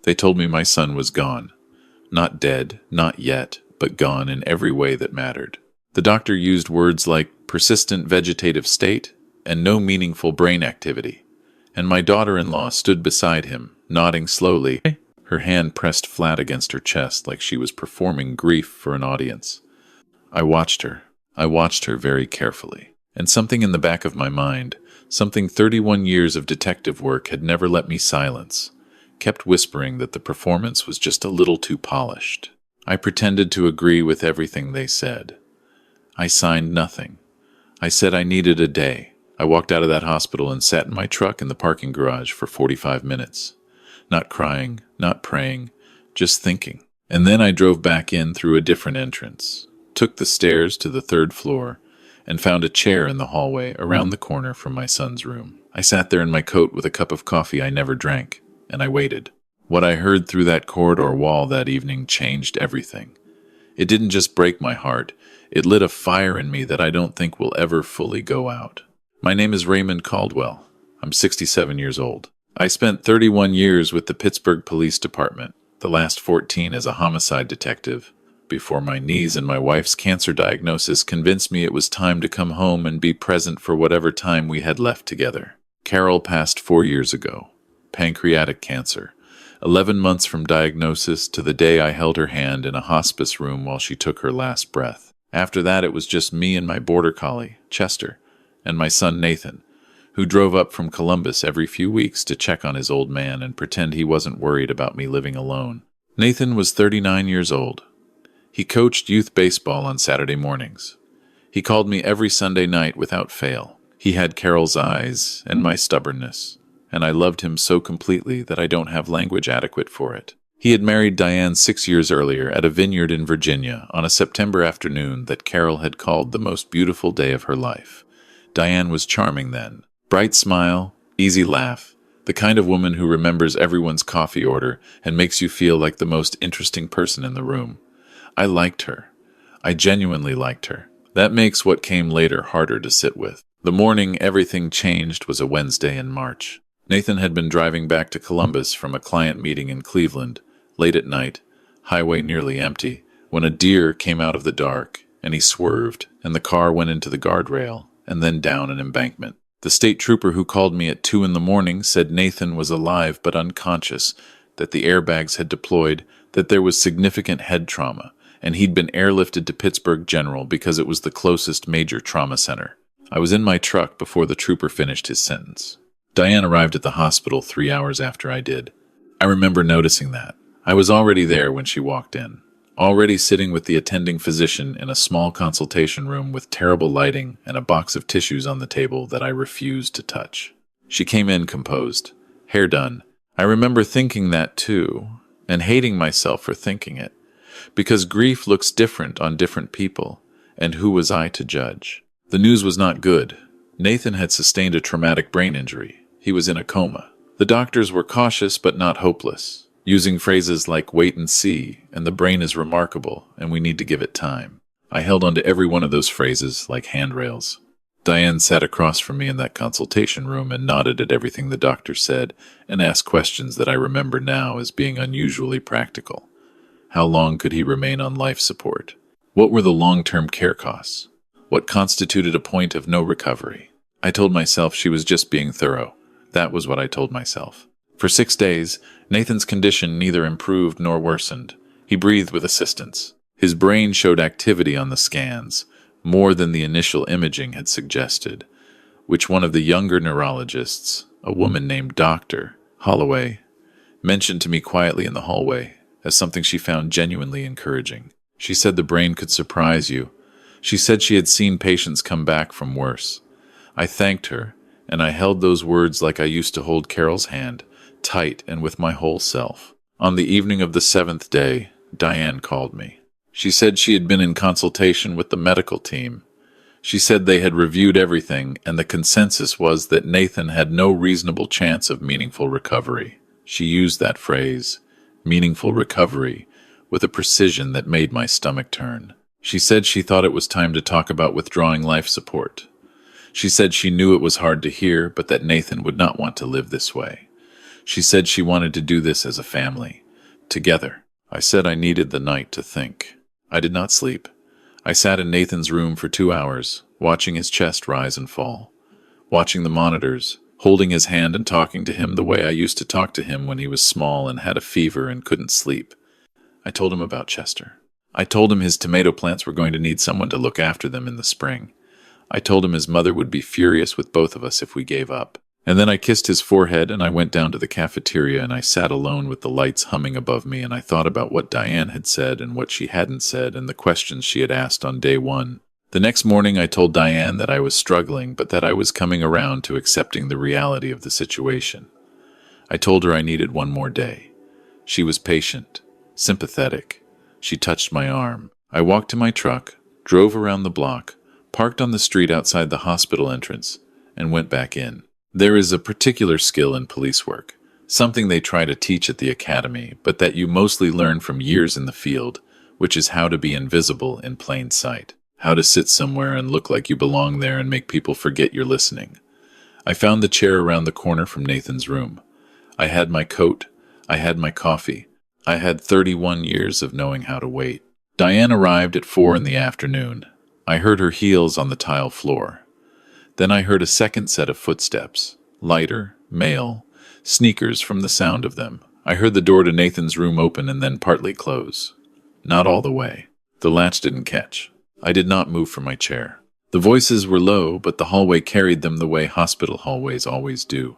They told me my son was gone. Not dead, not yet, but gone in every way that mattered. The doctor used words like persistent vegetative state and no meaningful brain activity. And my daughter-in-law stood beside him, nodding slowly, her hand pressed flat against her chest like she was performing grief for an audience. I watched her. I watched her very carefully. And something in the back of my mind, something 31 years of detective work had never let me silence, kept whispering that the performance was just a little too polished. I pretended to agree with everything they said. I signed nothing. I said I needed a day. I walked out of that hospital and sat in my truck in the parking garage for 45 minutes. Not crying, not praying, just thinking. And then I drove back in through a different entrance, took the stairs to the 3rd floor, and found a chair in the hallway around the corner from my son's room. I sat there in my coat with a cup of coffee I never drank, and I waited. What I heard through that corridor wall that evening changed everything. It didn't just break my heart, it lit a fire in me that I don't think will ever fully go out. My name is Raymond Caldwell. I'm 67 years old. I spent 31 years with the Pittsburgh Police Department, the last 14 as a homicide detective, before my knees and my wife's cancer diagnosis convinced me it was time to come home and be present for whatever time we had left together. Carol passed 4 years ago. Pancreatic cancer. 11 months from diagnosis to the day I held her hand in a hospice room while she took her last breath. After that, it was just me and my border collie, Chester, and my son Nathan, who drove up from Columbus every few weeks to check on his old man and pretend he wasn't worried about me living alone. Nathan was 39 years old. He coached youth baseball on Saturday mornings. He called me every Sunday night without fail. He had Carol's eyes and my stubbornness, and I loved him so completely that I don't have language adequate for it. He had married Diane 6 years earlier at a vineyard in Virginia on a September afternoon that Carol had called the most beautiful day of her life. Diane was charming then. Bright smile, easy laugh, the kind of woman who remembers everyone's coffee order and makes you feel like the most interesting person in the room. I liked her. I genuinely liked her. That makes what came later harder to sit with. The morning everything changed was a Wednesday in March. Nathan had been driving back to Columbus from a client meeting in Cleveland, late at night, highway nearly empty, when a deer came out of the dark, and he swerved, and the car went into the guardrail, and then down an embankment. The state trooper who called me at 2 in the morning said Nathan was alive but unconscious, that the airbags had deployed, that there was significant head trauma, and he'd been airlifted to Pittsburgh General because it was the closest major trauma center. I was in my truck before the trooper finished his sentence. Diane arrived at the hospital 3 hours after I did. I remember noticing that. I was already there when she walked in, already sitting with the attending physician in a small consultation room with terrible lighting and a box of tissues on the table that I refused to touch. She came in composed, hair done. I remember thinking that too, and hating myself for thinking it. Because grief looks different on different people, and who was I to judge? The news was not good. Nathan had sustained a traumatic brain injury. He was in a coma. The doctors were cautious but not hopeless, using phrases like wait and see, and the brain is remarkable, and we need to give it time. I held on to every one of those phrases like handrails. Diane sat across from me in that consultation room and nodded at everything the doctor said and asked questions that I remember now as being unusually practical. How long could he remain on life support? What were the long-term care costs? What constituted a point of no recovery? I told myself she was just being thorough. That was what I told myself. For 6 days, Nathan's condition neither improved nor worsened. He breathed with assistance. His brain showed activity on the scans, more than the initial imaging had suggested, which one of the younger neurologists, a woman named Dr. Holloway, mentioned to me quietly in the hallway as something she found genuinely encouraging. She said the brain could surprise you. She said she had seen patients come back from worse. I thanked her, and I held those words like I used to hold Carol's hand, tight and with my whole self. On the evening of the 7th day, Diane called me. She said she had been in consultation with the medical team. She said they had reviewed everything, and the consensus was that Nathan had no reasonable chance of meaningful recovery. She used that phrase, meaningful recovery, with a precision that made my stomach turn. She said she thought it was time to talk about withdrawing life support. She said she knew it was hard to hear, but that Nathan would not want to live this way. She said she wanted to do this as a family, together. I said I needed the night to think. I did not sleep. I sat in Nathan's room for 2 hours, watching his chest rise and fall, watching the monitors, holding his hand and talking to him the way I used to talk to him when he was small and had a fever and couldn't sleep. I told him about Chester. I told him his tomato plants were going to need someone to look after them in the spring. I told him his mother would be furious with both of us if we gave up. And then I kissed his forehead and I went down to the cafeteria and I sat alone with the lights humming above me and I thought about what Diane had said and what she hadn't said and the questions she had asked on day one. The next morning I told Diane that I was struggling but that I was coming around to accepting the reality of the situation. I told her I needed one more day. She was patient, sympathetic. She touched my arm. I walked to my truck, drove around the block, parked on the street outside the hospital entrance, and went back in. There is a particular skill in police work, something they try to teach at the academy, but that you mostly learn from years in the field, which is how to be invisible in plain sight, how to sit somewhere and look like you belong there and make people forget you're listening. I found the chair around the corner from Nathan's room. I had my coat. I had my coffee. I had 31 years of knowing how to wait. Diane arrived at 4 in the afternoon. I heard her heels on the tile floor. Then I heard a second set of footsteps, lighter, male, sneakers from the sound of them. I heard the door to Nathan's room open and then partly close. Not all the way. The latch didn't catch. I did not move from my chair. The voices were low, but the hallway carried them the way hospital hallways always do.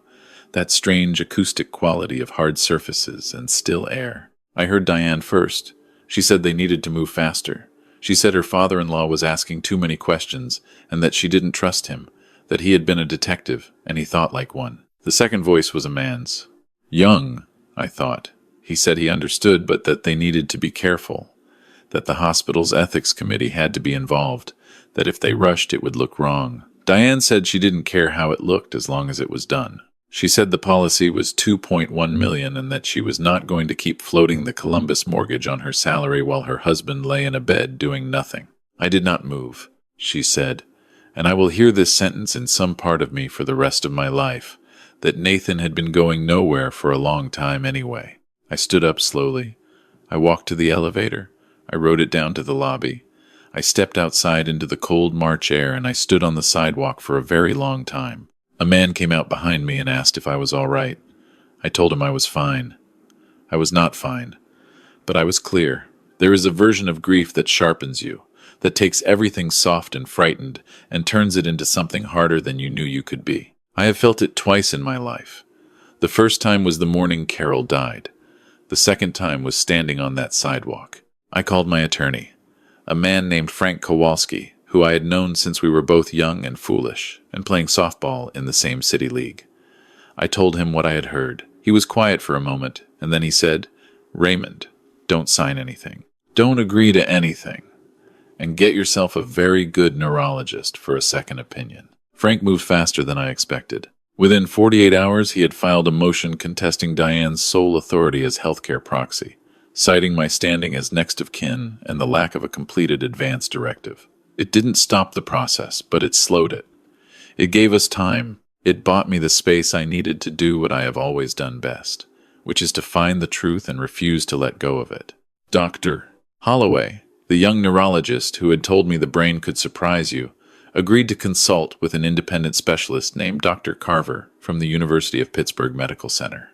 That strange acoustic quality of hard surfaces and still air. I heard Diane first. She said they needed to move faster. She said her father-in-law was asking too many questions and that she didn't trust him, that he had been a detective and he thought like one. The second voice was a man's. Young, I thought. He said he understood, but that they needed to be careful, that the hospital's ethics committee had to be involved, that if they rushed it would look wrong. Diane said she didn't care how it looked as long as it was done. She said the policy was $2.1 million and that she was not going to keep floating the Columbus mortgage on her salary while her husband lay in a bed doing nothing. I did not move, she said, and I will hear this sentence in some part of me for the rest of my life, that Nathan had been going nowhere for a long time anyway. I stood up slowly. I walked to the elevator. I rode it down to the lobby. I stepped outside into the cold March air and I stood on the sidewalk for a very long time. A man came out behind me and asked if I was all right. I told him I was fine. I was not fine, but I was clear. There is a version of grief that sharpens you, that takes everything soft and frightened and turns it into something harder than you knew you could be. I have felt it twice in my life. The first time was the morning Carol died. The second time was standing on that sidewalk. I called my attorney, a man named Frank Kowalski, who I had known since we were both young and foolish and playing softball in the same city league. I told him what I had heard. He was quiet for a moment, and then he said, "Raymond, don't sign anything. Don't agree to anything. And get yourself a very good neurologist for a second opinion." Frank moved faster than I expected. Within 48 hours, he had filed a motion contesting Diane's sole authority as healthcare proxy, citing my standing as next of kin and the lack of a completed advance directive. It didn't stop the process, but it slowed it. It gave us time. It bought me the space I needed to do what I have always done best, which is to find the truth and refuse to let go of it. Dr. Holloway, the young neurologist who had told me the brain could surprise you, agreed to consult with an independent specialist named Dr. Carver from the University of Pittsburgh Medical Center.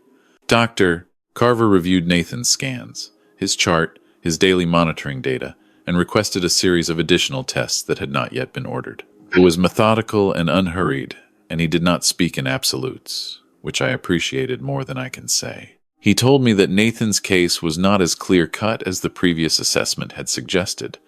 Dr. Carver reviewed Nathan's scans, his chart, his daily monitoring data, and requested a series of additional tests that had not yet been ordered. It was methodical and unhurried, and he did not speak in absolutes, which I appreciated more than I can say. He told me that Nathan's case was not as clear-cut as the previous assessment had suggested,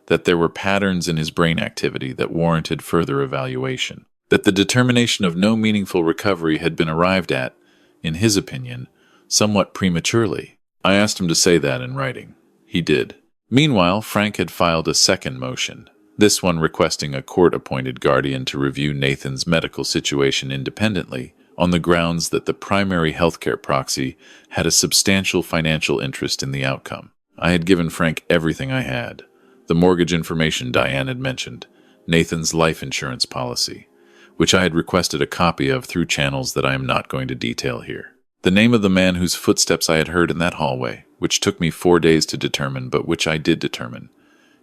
that there were patterns in his brain activity that warranted further evaluation, that the determination of no meaningful recovery had been arrived at, in his opinion, somewhat prematurely. I asked him to say that in writing. He did. Meanwhile, Frank had filed a second motion, this one requesting a court-appointed guardian to review Nathan's medical situation independently on the grounds that the primary healthcare proxy had a substantial financial interest in the outcome. I had given Frank everything I had, the mortgage information Diane had mentioned, Nathan's life insurance policy, which I had requested a copy of through channels that I am not going to detail here. The name of the man whose footsteps I had heard in that hallway, which took me 4 days to determine, but which I did determine.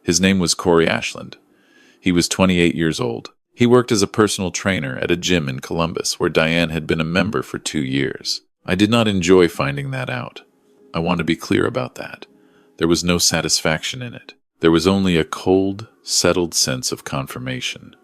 His name was Corey Ashland. He was 28 years old. He worked as a personal trainer at a gym in Columbus, where Diane had been a member for 2 years. I did not enjoy finding that out. I want to be clear about that. There was no satisfaction in it. There was only a cold, settled sense of confirmation,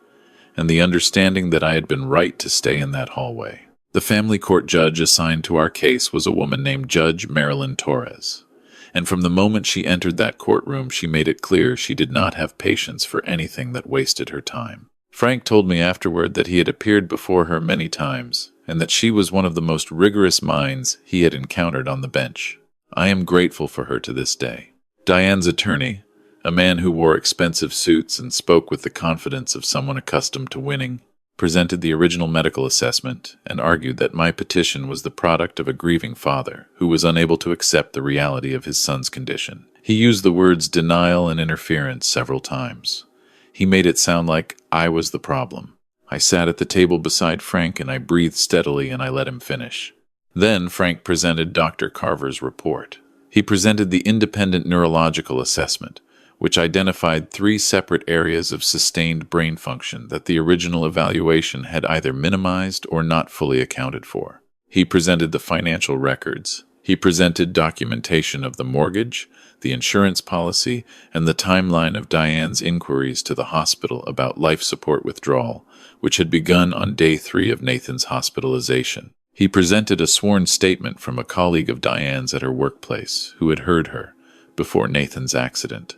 and the understanding that I had been right to stay in that hallway. The family court judge assigned to our case was a woman named Judge Marilyn Torres, and from the moment she entered that courtroom, she made it clear she did not have patience for anything that wasted her time. Frank told me afterward that he had appeared before her many times, and that she was one of the most rigorous minds he had encountered on the bench. I am grateful for her to this day. Diane's attorney, a man who wore expensive suits and spoke with the confidence of someone accustomed to winning, presented the original medical assessment and argued that my petition was the product of a grieving father who was unable to accept the reality of his son's condition. He used the words denial and interference several times. He made it sound like I was the problem. I sat at the table beside Frank and I breathed steadily and I let him finish. Then Frank presented Dr. Carver's report. He presented the independent neurological assessment, which identified 3 separate areas of sustained brain function that the original evaluation had either minimized or not fully accounted for. He presented the financial records. He presented documentation of the mortgage, the insurance policy, and the timeline of Diane's inquiries to the hospital about life support withdrawal, which had begun on day 3 of Nathan's hospitalization. He presented a sworn statement from a colleague of Diane's at her workplace who had heard her before Nathan's accident,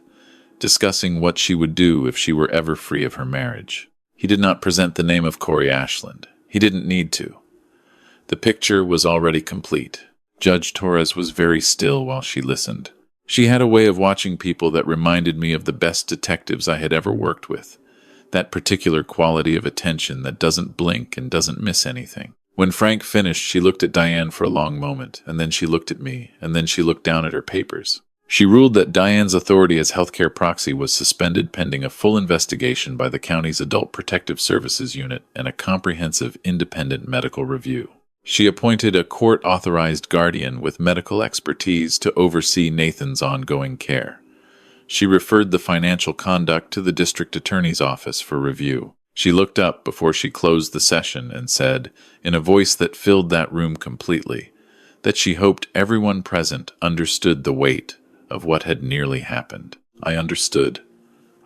discussing what she would do if she were ever free of her marriage. He did not present the name of Corey Ashland. He didn't need to. The picture was already complete. Judge Torres was very still while she listened. She had a way of watching people that reminded me of the best detectives I had ever worked with, that particular quality of attention that doesn't blink and doesn't miss anything. When Frank finished, she looked at Diane for a long moment, and then she looked at me, and then she looked down at her papers. She ruled that Diane's authority as healthcare proxy was suspended pending a full investigation by the county's Adult Protective Services Unit and a comprehensive independent medical review. She appointed a court-authorized guardian with medical expertise to oversee Nathan's ongoing care. She referred the financial conduct to the district attorney's office for review. She looked up before she closed the session and said, in a voice that filled that room completely, that she hoped everyone present understood the weight of what had nearly happened. I understood.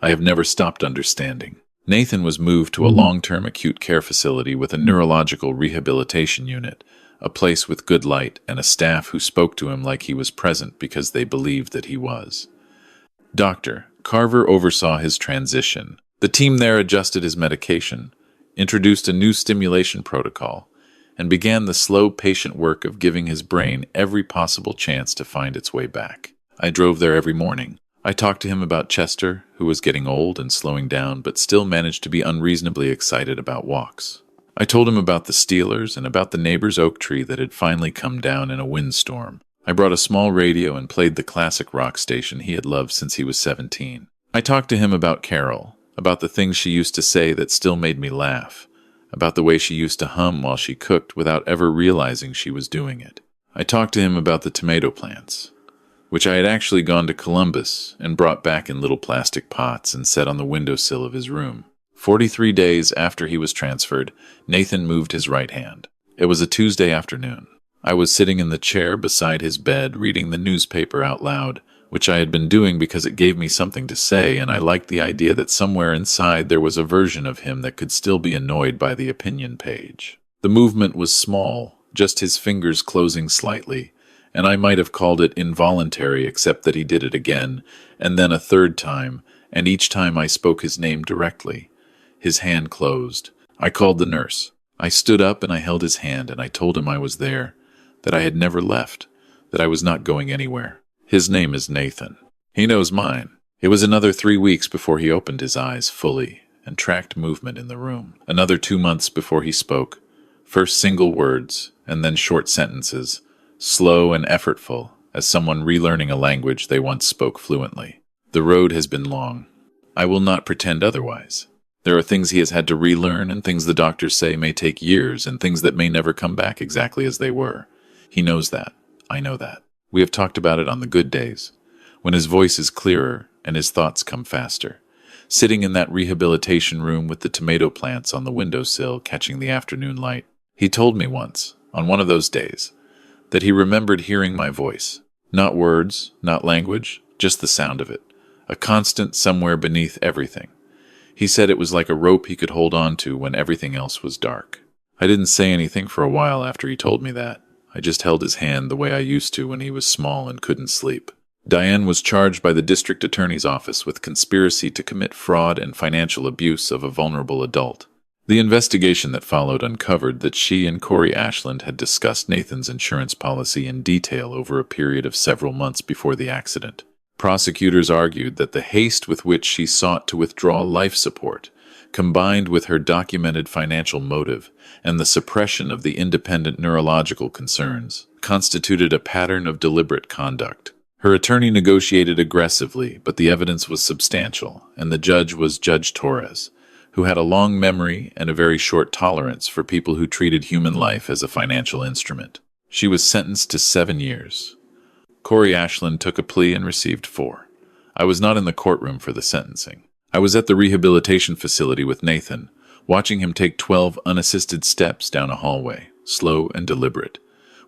I have never stopped understanding. Nathan was moved to a long-term acute care facility with a neurological rehabilitation unit, a place with good light, and a staff who spoke to him like he was present because they believed that he was. Dr. Carver oversaw his transition. The team there adjusted his medication, introduced a new stimulation protocol, and began the slow, patient work of giving his brain every possible chance to find its way back. I drove there every morning. I talked to him about Chester, who was getting old and slowing down, but still managed to be unreasonably excited about walks. I told him about the Steelers and about the neighbor's oak tree that had finally come down in a windstorm. I brought a small radio and played the classic rock station he had loved since he was 17. I talked to him about Carol, about the things she used to say that still made me laugh, about the way she used to hum while she cooked without ever realizing she was doing it. I talked to him about the tomato plants, which I had actually gone to Columbus and brought back in little plastic pots and set on the windowsill of his room. 43 days after he was transferred, Nathan moved his right hand. It was a Tuesday afternoon. I was sitting in the chair beside his bed reading the newspaper out loud, which I had been doing because it gave me something to say, and I liked the idea that somewhere inside there was a version of him that could still be annoyed by the opinion page. The movement was small, just his fingers closing slightly, and I might have called it involuntary except that he did it again, and then a third time, and each time I spoke his name directly. His hand closed. I called the nurse. I stood up and I held his hand and I told him I was there, that I had never left, that I was not going anywhere. His name is Nathan. He knows mine. It was another 3 weeks before he opened his eyes fully and tracked movement in the room. Another 2 months before he spoke. First single words, and then short sentences, slow and effortful, as someone relearning a language they once spoke fluently. The road has been long. I will not pretend otherwise. There are things he has had to relearn and things the doctors say may take years and things that may never come back exactly as they were. He knows that. I know that. We have talked about it on the good days, when his voice is clearer and his thoughts come faster. Sitting in that rehabilitation room with the tomato plants on the windowsill catching the afternoon light, he told me once, on one of those days, that he remembered hearing my voice. Not words, not language, just the sound of it. A constant somewhere beneath everything. He said it was like a rope he could hold on to when everything else was dark. I didn't say anything for a while after he told me that. I just held his hand the way I used to when he was small and couldn't sleep. Diane was charged by the district attorney's office with conspiracy to commit fraud and financial abuse of a vulnerable adult. The investigation that followed uncovered that she and Corey Ashland had discussed Nathan's insurance policy in detail over a period of several months before the accident. Prosecutors argued that the haste with which she sought to withdraw life support, combined with her documented financial motive and the suppression of the independent neurological concerns, constituted a pattern of deliberate conduct. Her attorney negotiated aggressively, but the evidence was substantial, and the judge was Judge Torres, who had a long memory and a very short tolerance for people who treated human life as a financial instrument. She was sentenced to 7 years. Corey Ashland took a plea and received 4. I was not in the courtroom for the sentencing. I was at the rehabilitation facility with Nathan, watching him take 12 unassisted steps down a hallway, slow and deliberate,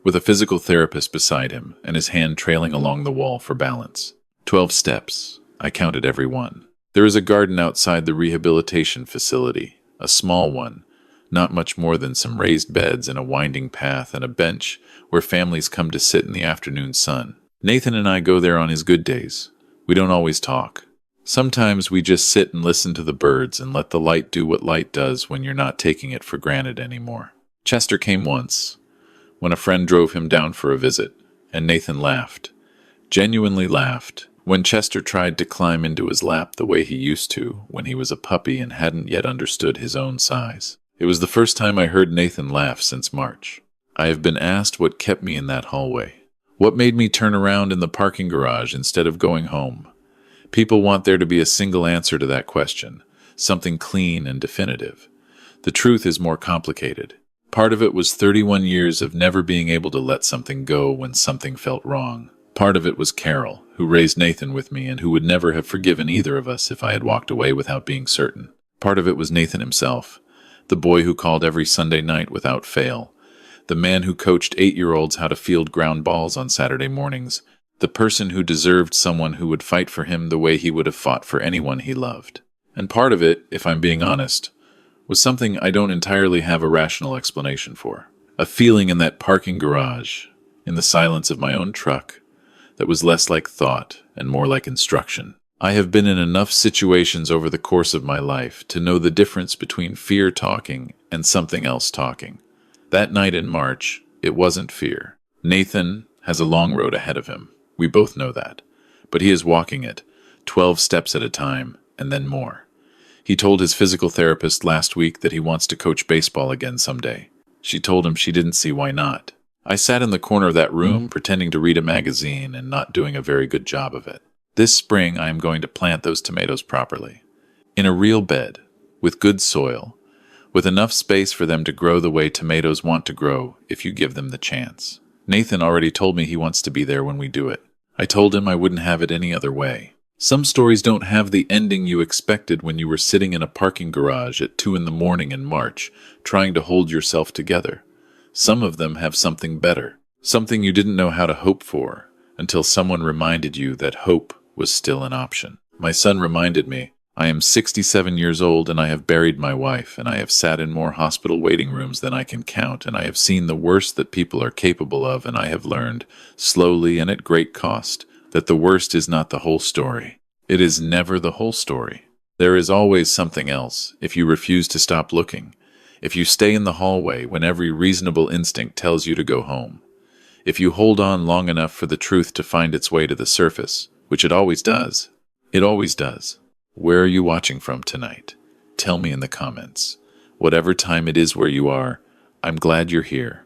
with a physical therapist beside him and his hand trailing along the wall for balance. 12 steps. I counted every one. There is a garden outside the rehabilitation facility, a small one, not much more than some raised beds and a winding path and a bench where families come to sit in the afternoon sun. Nathan and I go there on his good days. We don't always talk. Sometimes we just sit and listen to the birds and let the light do what light does when you're not taking it for granted anymore. Chester came once, when a friend drove him down for a visit, and Nathan laughed, genuinely laughed, when Chester tried to climb into his lap the way he used to when he was a puppy and hadn't yet understood his own size. It was the first time I heard Nathan laugh since March. I have been asked what kept me in that hallway. What made me turn around in the parking garage instead of going home? People want there to be a single answer to that question, something clean and definitive. The truth is more complicated. Part of it was 31 years of never being able to let something go when something felt wrong. Part of it was Carol, who raised Nathan with me and who would never have forgiven either of us if I had walked away without being certain. Part of it was Nathan himself, the boy who called every Sunday night without fail, the man who coached 8-year-olds how to field ground balls on Saturday mornings, the person who deserved someone who would fight for him the way he would have fought for anyone he loved. And part of it, if I'm being honest, was something I don't entirely have a rational explanation for. A feeling in that parking garage, in the silence of my own truck, that was less like thought and more like instruction. I have been in enough situations over the course of my life to know the difference between fear talking and something else talking. That night in March, it wasn't fear. Nathan has a long road ahead of him. We both know that. But he is walking it, 12 steps at a time, and then more. He told his physical therapist last week that he wants to coach baseball again someday. She told him she didn't see why not. I sat in the corner of that room pretending to read a magazine and not doing a very good job of it. This spring I am going to plant those tomatoes properly. In a real bed, with good soil, with enough space for them to grow the way tomatoes want to grow if you give them the chance. Nathan already told me he wants to be there when we do it. I told him I wouldn't have it any other way. Some stories don't have the ending you expected when you were sitting in a parking garage at 2 a.m. in March, trying to hold yourself together. Some of them have something better, something you didn't know how to hope for, until someone reminded you that hope was still an option. My son reminded me, I am 67 years old and I have buried my wife, and I have sat in more hospital waiting rooms than I can count, and I have seen the worst that people are capable of, and I have learned, slowly and at great cost, that the worst is not the whole story. It is never the whole story. There is always something else if you refuse to stop looking, if you stay in the hallway when every reasonable instinct tells you to go home, if you hold on long enough for the truth to find its way to the surface, which it always does. It always does. Where are you watching from tonight? Tell me in the comments. Whatever time it is where you are, I'm glad you're here.